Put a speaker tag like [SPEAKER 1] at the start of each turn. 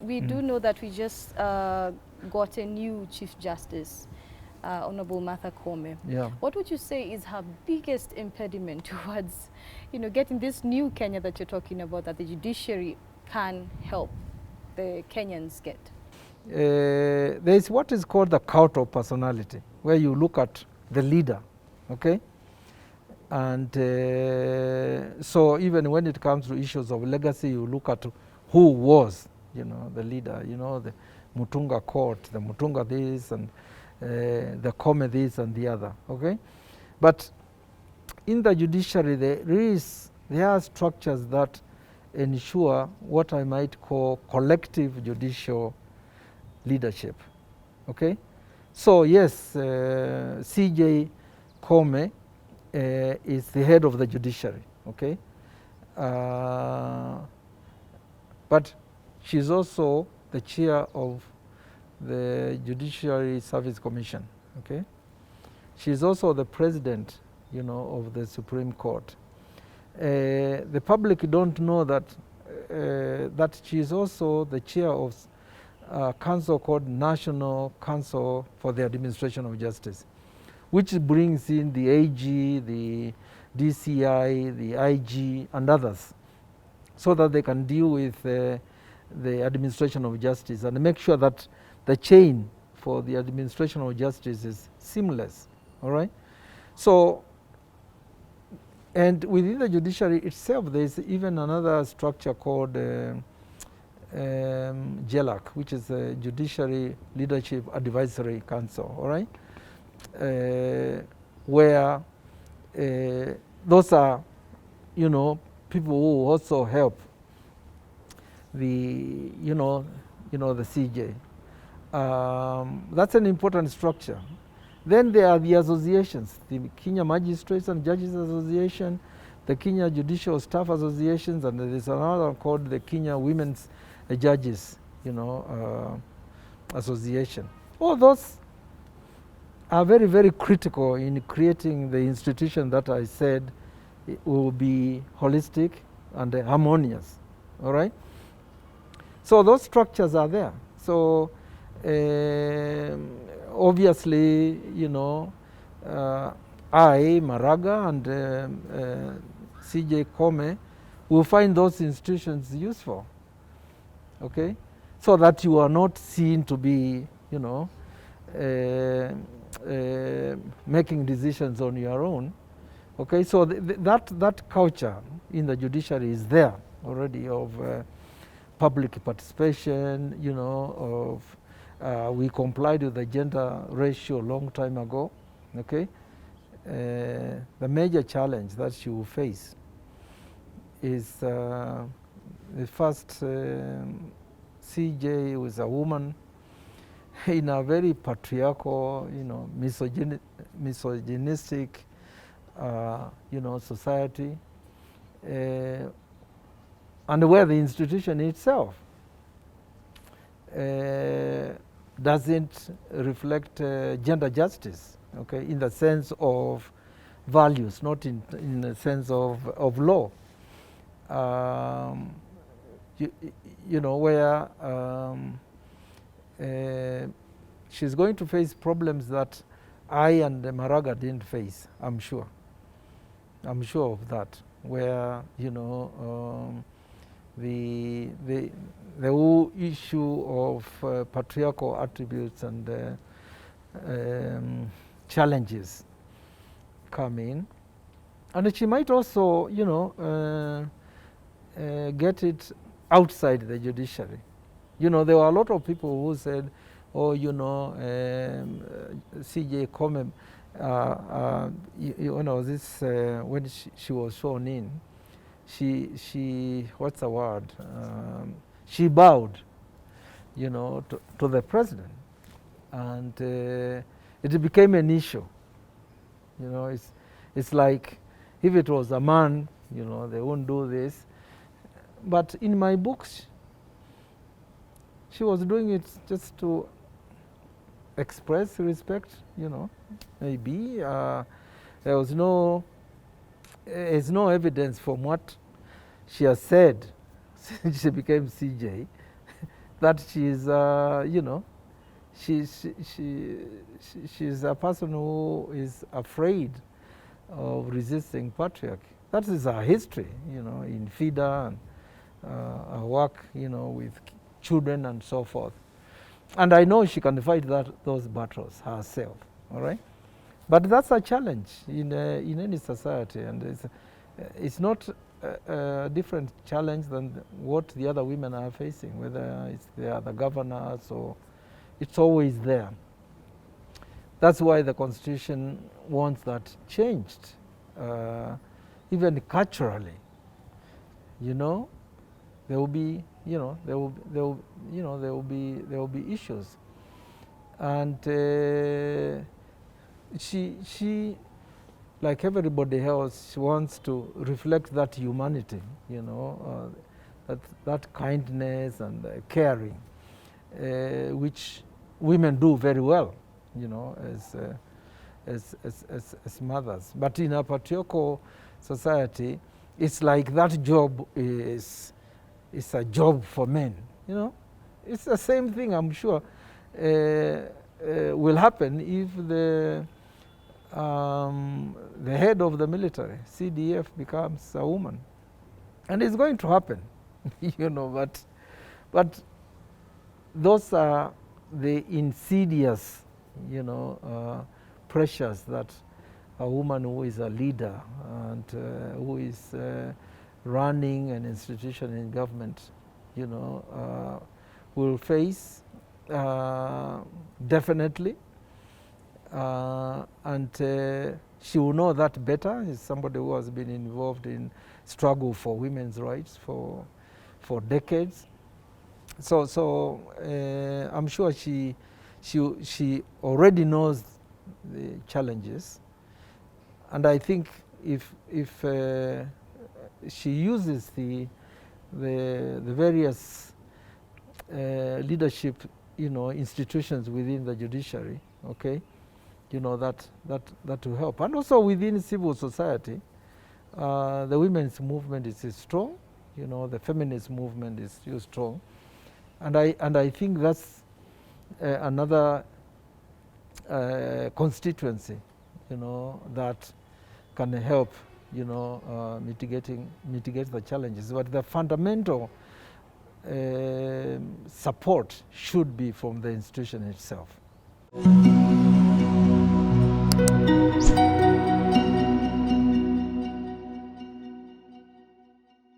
[SPEAKER 1] We do know that we just got a new Chief Justice, Honorable Martha Koome.
[SPEAKER 2] Yeah.
[SPEAKER 1] What would you say is her biggest impediment towards, getting this new Kenya that you're talking about, that the judiciary can help the Kenyans get?
[SPEAKER 2] There is what is called the cult of personality, where you look at the leader, okay? And so even when it comes to issues of legacy, you look at who was, the leader, the Mutunga court, the Mutunga this, and the Koome this and the other, okay? But in the judiciary, there are structures that ensure what I might call collective judicial leadership, okay? So yes, CJ Koome is the head of the judiciary, okay? But she's also the chair of the Judiciary Service Commission, okay? She's also the president, of the Supreme Court. The public don't know that that she's also the chair of a council called National Council for the Administration of Justice, which brings in the AG, the DCI, the IG, and others, so that they can deal with the administration of justice and make sure that the chain for the administration of justice is seamless, all right? So, and within the judiciary itself, there is even another structure called JLAC, which is the Judiciary Leadership Advisory Council, all right? Where those are, people who also help the, the CJ. That's an important structure. Then there are the associations, the Kenya Magistrates and Judges Association, the Kenya Judicial Staff Associations, and there is another called the Kenya Women's Judges, Association. All those are very, very critical in creating the institution that I said will be holistic and harmonious, all right? So those structures are there. So obviously, I, Maraga, and CJ Koome will find those institutions useful, okay? So that you are not seen to be, making decisions on your own, okay? So that culture in the judiciary is there already of public participation, of we complied with the gender ratio a long time ago, okay? The major challenge that you face is the first CJ was a woman in a very patriarchal, misogynistic, society, and where the institution itself doesn't reflect gender justice, okay, in the sense of values, not in the sense of law. Where she's going to face problems that I and Maraga didn't face, I'm sure. I'm sure of that, where, the whole issue of patriarchal attributes and challenges come in. And she might also, get it outside the judiciary. There were a lot of people who said, oh, CJ Koome, when she was sworn in, she what's the word? She bowed, to the president, and it became an issue. It's like if it was a man, they won't do this. But in my books, she was doing it just to express respect, maybe. There was no evidence from what she has said since she became CJ that she's, you know, she's a person who is afraid of resisting patriarchy. That is our history, you know, in FIDA and our work, you know, with children and so forth. And I know she can fight those battles herself, all right? But that's a challenge in any society, and it's not a different challenge than what the other women are facing, whether they are the governors or it's always there. That's why the Constitution wants that changed, even culturally. You know, there will be, you know, there will be issues, and she, like everybody else, she wants to reflect that humanity, you know, that kindness and caring, which women do very well, you know, as mothers. But in a patriarchal society, it's like that job is a job for men, you know. It's the same thing, I'm sure, will happen if the head of the military, CDF, becomes a woman. And it's going to happen, you know, but those are the insidious, you know, pressures that a woman who is a leader and who is running an institution in government, you know, will face, definitely. And she will know that better as somebody who has been involved in struggle for women's rights for decades. So I'm sure she already knows the challenges, and I think if she uses the various leadership, you know, institutions within the judiciary, okay, you know, that will help. And also within civil society, the women's movement is strong, you know, the feminist movement is still strong, and I think that's another constituency, you know, that can help, you know, mitigate the challenges. But the fundamental support should be from the institution itself.